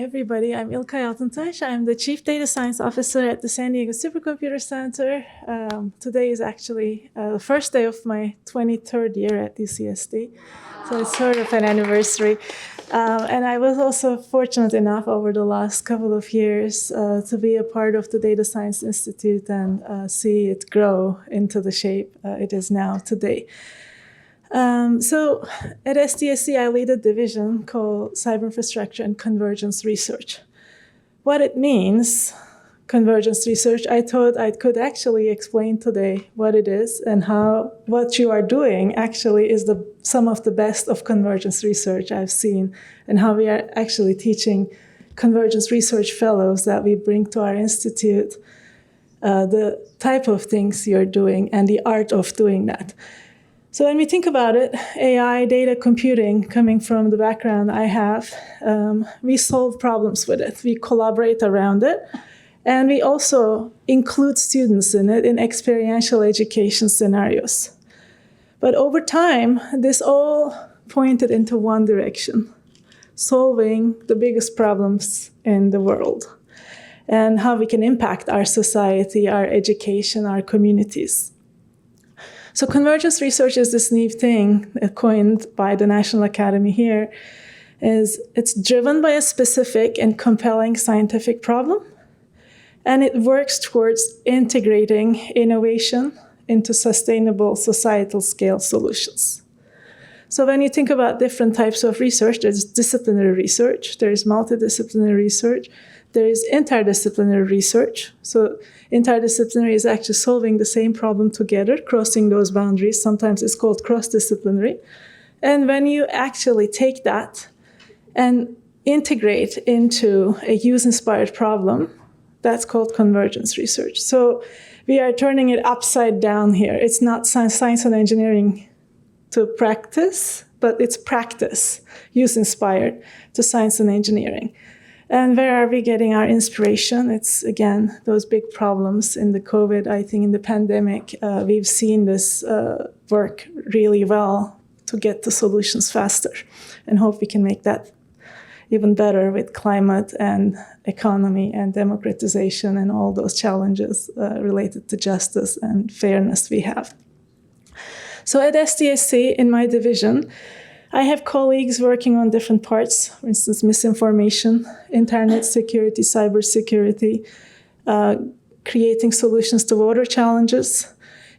everybody. I'm Ilkay Altintas. I'm the Chief Data Science Officer at the San Diego Supercomputer Center. Today is actually the first day of my 23rd year at UCSD, so it's sort of an anniversary. And I was also fortunate enough over the last couple of years to be a part of the Data Science Institute and see it grow into the shape it is now today. So at SDSC, I lead a division called Cyber Infrastructure and Convergence Research. What it means, convergence research, I thought I could actually explain today what it is and how what you are doing actually is some of the best of convergence research I've seen, and how we are actually teaching convergence research fellows that we bring to our institute the type of things you're doing and the art of doing that. So when we think about it, AI, data computing, coming from the background I have, we solve problems with it. We collaborate around it. And we also include students in it in experiential education scenarios. But over time, this all pointed into one direction: solving the biggest problems in the world and how we can impact our society, our education, our communities. So convergence research is this new thing coined by the National Academy here. It's driven by a specific and compelling scientific problem, and it works towards integrating innovation into sustainable societal scale solutions. So when you think about different types of research, there's disciplinary research, there's multidisciplinary research, there is interdisciplinary research. So interdisciplinary is actually solving the same problem together, crossing those boundaries. Sometimes it's called cross-disciplinary. And when you actually take that and integrate into a use-inspired problem, that's called convergence research. So we are turning it upside down here. It's not science and engineering to practice, but it's practice, use-inspired, to science and engineering. And where are we getting our inspiration? It's, again, those big problems in the COVID. I think in the pandemic, we've seen this work really well to get the solutions faster, and hope we can make that even better with climate and economy and democratization and all those challenges related to justice and fairness we have. So at SDSC, in my division, I have colleagues working on different parts, for instance, misinformation, internet security, cybersecurity, creating solutions to water challenges.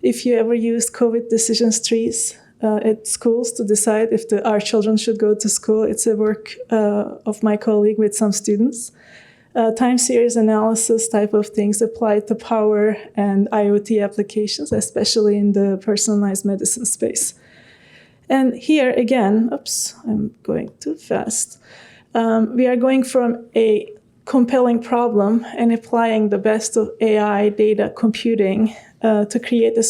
If you ever used COVID decisions trees at schools to decide if our children should go to school, it's a work of my colleague with some students. Time series analysis type of things applied to power and IoT applications, especially in the personalized medicine space. And here again, I'm going too fast. We are going from a compelling problem and applying the best of AI data computing to create a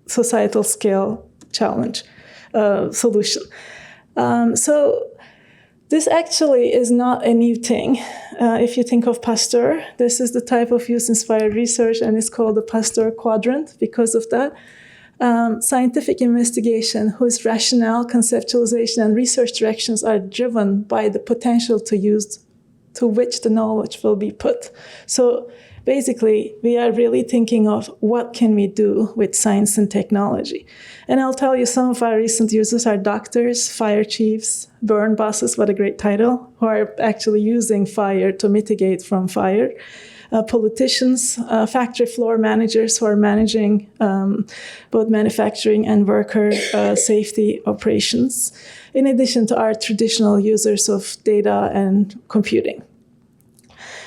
societal scale challenge solution. So this actually is not a new thing. If you think of Pasteur, this is the type of use-inspired research, and it's called the Pasteur Quadrant because of that. Scientific investigation whose rationale, conceptualization, and research directions are driven by the potential to use to which the knowledge will be put. So basically, we are really thinking of what can we do with science and technology. And I'll tell you, some of our recent users are doctors, fire chiefs, burn bosses, what a great title, who are actually using fire to mitigate from fire. Politicians, factory floor managers who are managing both manufacturing and worker safety operations, in addition to our traditional users of data and computing.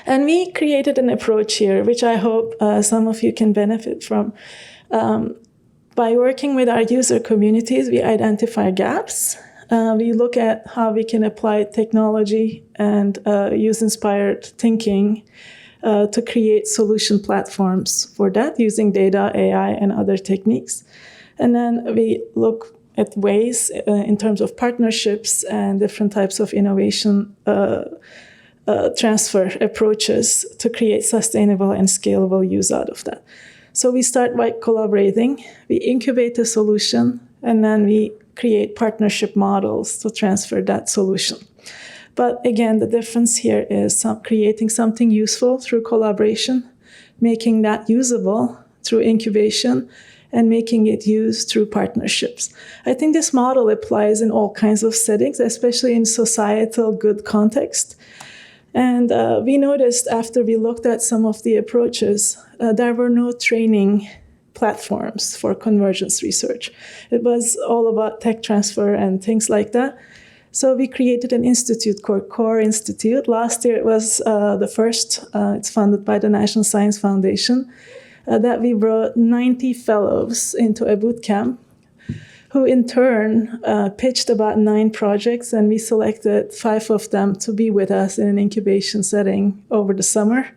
And we created an approach here, which I hope some of you can benefit from. By working with our user communities, we identify gaps. We look at how we can apply technology and use-inspired thinking to create solution platforms for that using data, AI, and other techniques. And then we look at ways in terms of partnerships and different types of innovation transfer approaches to create sustainable and scalable use out of that. So we start by collaborating, we incubate a solution, and then we create partnership models to transfer that solution. But again, the difference here is creating something useful through collaboration, making that usable through incubation, and making it used through partnerships. I think this model applies in all kinds of settings, especially in societal good context. And we noticed after we looked at some of the approaches, there were no training platforms for convergence research. It was all about tech transfer and things like that. So we created an institute called Core Institute. Last year it was the first, it's funded by the National Science Foundation, that we brought 90 fellows into a boot camp who in turn pitched about 9 projects, and we selected 5 of them to be with us in an incubation setting over the summer.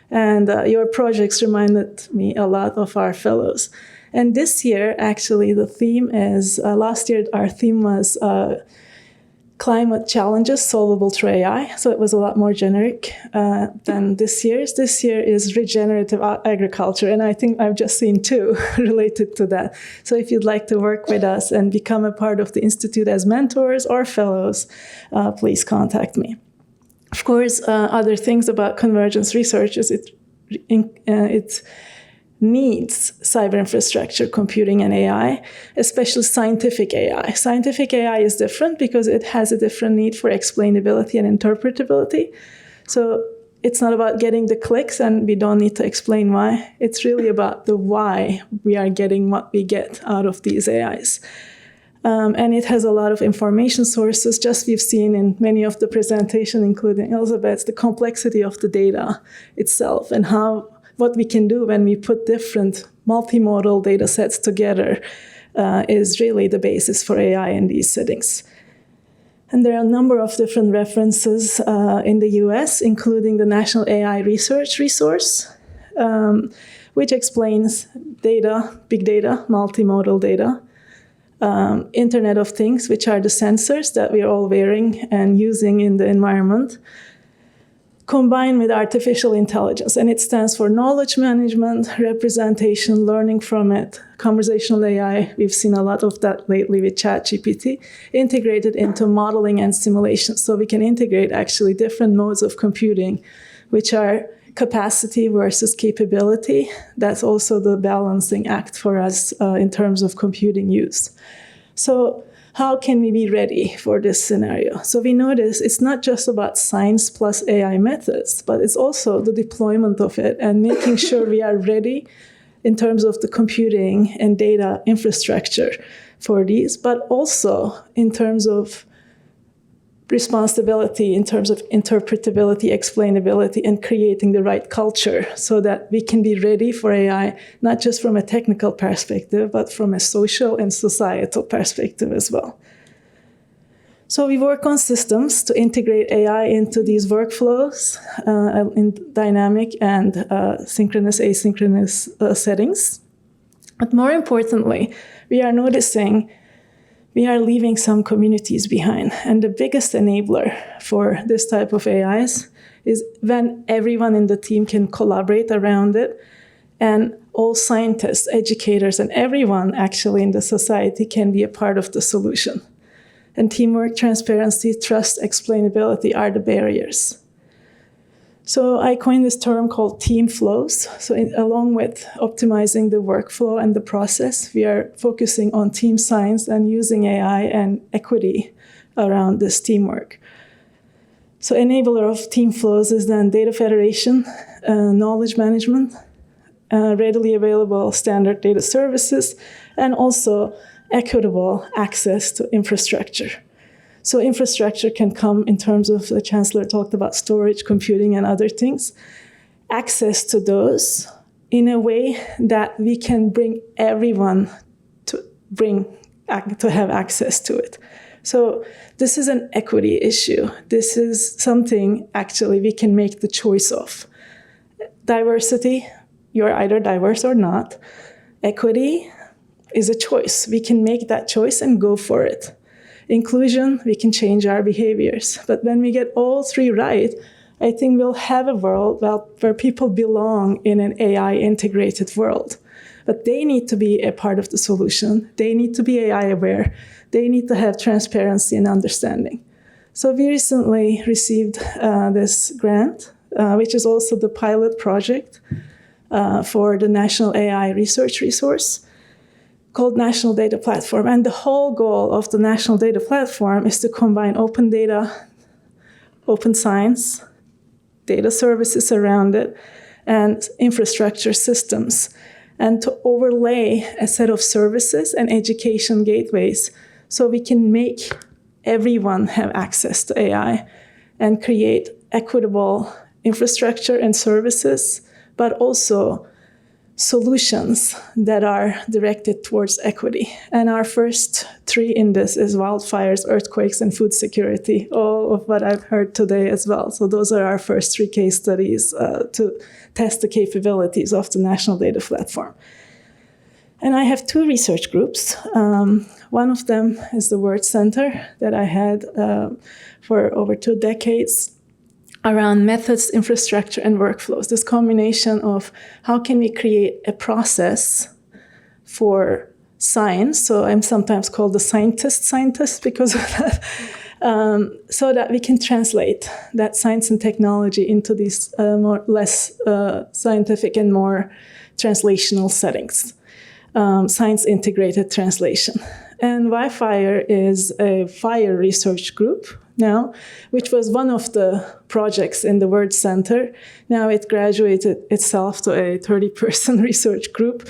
And your projects reminded me a lot of our fellows. And this year, actually, the theme is, last year our theme was climate challenges solvable through AI. So it was a lot more generic than this year's. This year is regenerative agriculture. And I think I've just seen 2 related to that. So if you'd like to work with us and become a part of the Institute as mentors or fellows, please contact me. Of course, other things about convergence research is it needs cyber infrastructure, computing, and AI, especially scientific AI. Scientific AI is different because it has a different need for explainability and interpretability. So it's not about getting the clicks and we don't need to explain why. It's really about the why we are getting what we get out of these AIs. And it has a lot of information sources. Just we've seen in many of the presentations, including Elizabeth's, the complexity of the data itself and what we can do when we put different multimodal data sets together is really the basis for AI in these settings. And there are a number of different references in the US, including the National AI Research Resource, which explains data, big data, multimodal data, Internet of Things, which are the sensors that we are all wearing and using in the environment, combined with artificial intelligence. And it stands for knowledge management, representation, learning from it, conversational AI. We've seen a lot of that lately with ChatGPT, integrated into modeling and simulation. So we can integrate actually different modes of computing, which are capacity versus capability. That's also the balancing act for us in terms of computing use. So how can we be ready for this scenario? So we notice it's not just about science plus AI methods, but it's also the deployment of it and making sure we are ready in terms of the computing and data infrastructure for these, but also in terms of responsibility, in terms of interpretability, explainability, and creating the right culture so that we can be ready for AI, not just from a technical perspective, but from a social and societal perspective as well. So we work on systems to integrate AI into these workflows in dynamic and synchronous, asynchronous settings. But more importantly, we are noticing we are leaving some communities behind. And the biggest enabler for this type of AIs is when everyone in the team can collaborate around it, and all scientists, educators, and everyone actually in the society can be a part of the solution. And teamwork, transparency, trust, explainability are the barriers. So I coined this term called team flows. So along with optimizing the workflow and the process, we are focusing on team science and using AI and equity around this teamwork. So enabler of team flows is then data federation, knowledge management, readily available standard data services, and also equitable access to infrastructure. So infrastructure can come in terms of, the Chancellor talked about storage, computing, and other things. Access to those in a way that we can bring everyone to have access to it. So this is an equity issue. This is something actually we can make the choice of. Diversity, you're either diverse or not. Equity is a choice. We can make that choice and go for it. Inclusion, we can change our behaviors. But when we get all 3 right, I think we'll have a world where people belong in an AI-integrated world. But they need to be a part of the solution. They need to be AI-aware. They need to have transparency and understanding. So we recently received this grant, which is also the pilot project for the National AI Research Resource called National Data Platform. And the whole goal of the National Data Platform is to combine open data, open science, data services around it, and infrastructure systems, and to overlay a set of services and education gateways so we can make everyone have access to AI and create equitable infrastructure and services, but also solutions that are directed towards equity. And our first three in this is wildfires, earthquakes, and food security, all of what I've heard today as well. So those are our first three case studies to test the capabilities of the National Data Platform. And I have two research groups. One of them is the Word Center that I had for over 2 decades around methods, infrastructure, and workflows. This combination of how can we create a process for science. So I'm sometimes called the scientist because of that. So that we can translate that science and technology into these less scientific and more translational settings. Science-integrated translation. And YFire is a fire research group now, which was one of the projects in the Word Center. Now it graduated itself to a 30-person research group,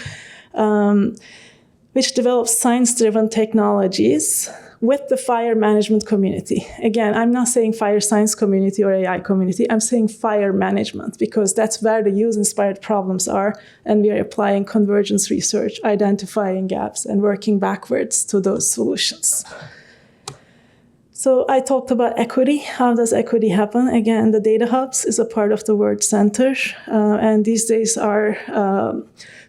which develops science-driven technologies with the fire management community. Again, I'm not saying fire science community or AI community, I'm saying fire management, because that's where the use-inspired problems are, and we are applying convergence research, identifying gaps, and working backwards to those solutions. So I talked about equity. How does equity happen? Again, the data hubs is a part of the Word Center, and these days our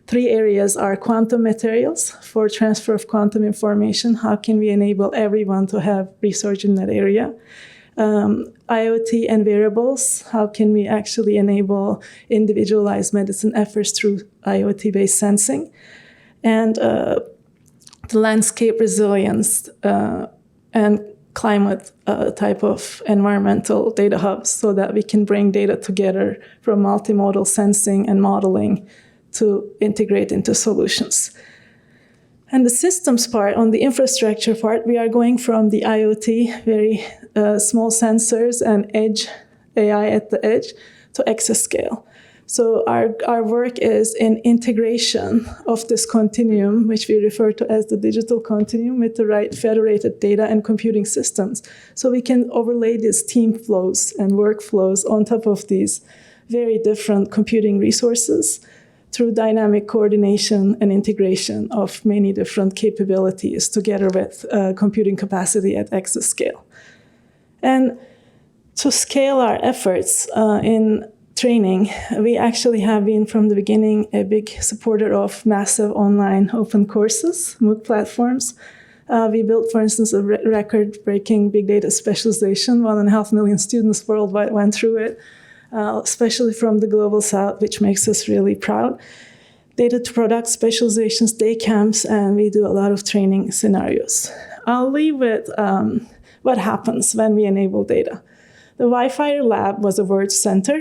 3 areas are quantum materials for transfer of quantum information. How can we enable everyone to have research in that area? IoT and wearables. How can we actually enable individualized medicine efforts through IoT-based sensing? And the landscape resilience and climate type of environmental data hubs so that we can bring data together from multimodal sensing and modeling to integrate into solutions. And the systems part, on the infrastructure part, we are going from the IoT, very small sensors and edge, AI at the edge, to exascale. So our work is in integration of this continuum, which we refer to as the digital continuum, with the right federated data and computing systems. So we can overlay these team flows and workflows on top of these very different computing resources through dynamic coordination and integration of many different capabilities together with computing capacity at exascale. And to scale our efforts in training, we actually have been from the beginning a big supporter of massive online open courses, MOOC platforms. We built, for instance, a record-breaking big data specialization. 1.5 million students worldwide went through it, especially from the Global South, which makes us really proud. Data to product specializations, day camps, and we do a lot of training scenarios. I'll leave with what happens when we enable data. The YFire Lab was a Word Center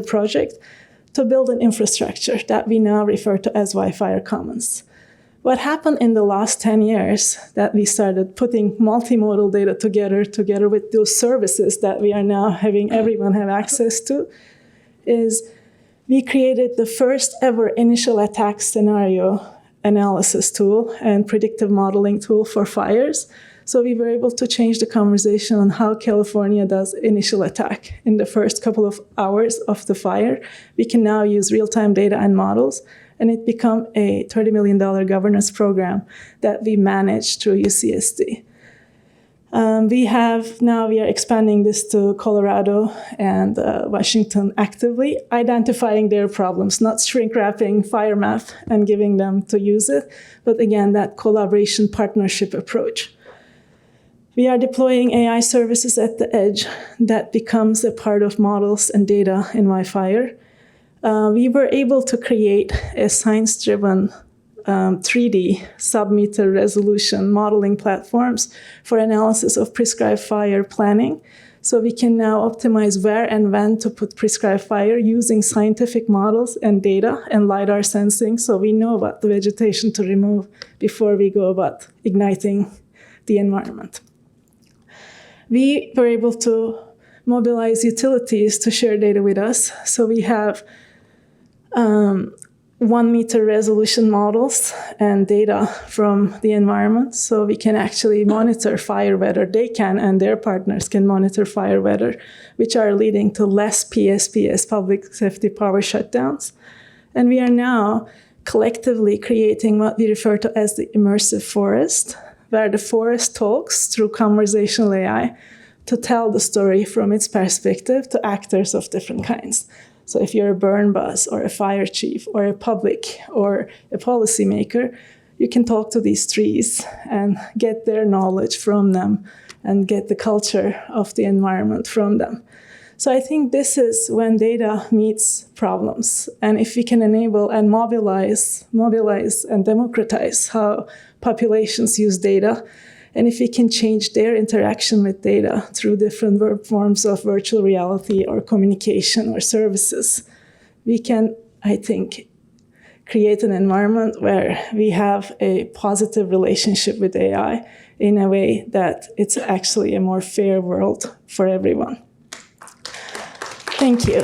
project to build an infrastructure that we now refer to as YFire Commons. What happened in the last 10 years that we started putting multimodal data together with those services that we are now having everyone have access to, is we created the first ever initial attack scenario analysis tool and predictive modeling tool for fires. So we were able to change the conversation on how California does initial attack in the first couple of hours of the fire. We can now use real-time data and models, and it became a $30 million governance program that we manage through UCSD. We are expanding this to Colorado and Washington actively, identifying their problems, not shrink wrapping fire math and giving them to use it, but again, that collaboration partnership approach. We are deploying AI services at the edge that becomes a part of models and data in YFire. We were able to create a science-driven 3D sub-meter resolution modeling platforms for analysis of prescribed fire planning. So we can now optimize where and when to put prescribed fire using scientific models and data and LiDAR sensing, so we know what the vegetation to remove before we go about igniting the environment. We were able to mobilize utilities to share data with us. So we have 1-meter resolution models and data from the environment, so we can actually monitor fire weather. They can, and their partners can monitor fire weather, which are leading to less PSPS, public safety power shutdowns. And we are now collectively creating what we refer to as the immersive forest, where the forest talks through conversational AI to tell the story from its perspective to actors of different kinds. So if you're a burn boss or a fire chief or a public or a policymaker, you can talk to these trees and get their knowledge from them and get the culture of the environment from them. So I think this is when data meets problems. And if we can enable and mobilize and democratize how populations use data, and if we can change their interaction with data through different forms of virtual reality or communication or services, we can, I think, create an environment where we have a positive relationship with AI in a way that it's actually a more fair world for everyone. Thank you.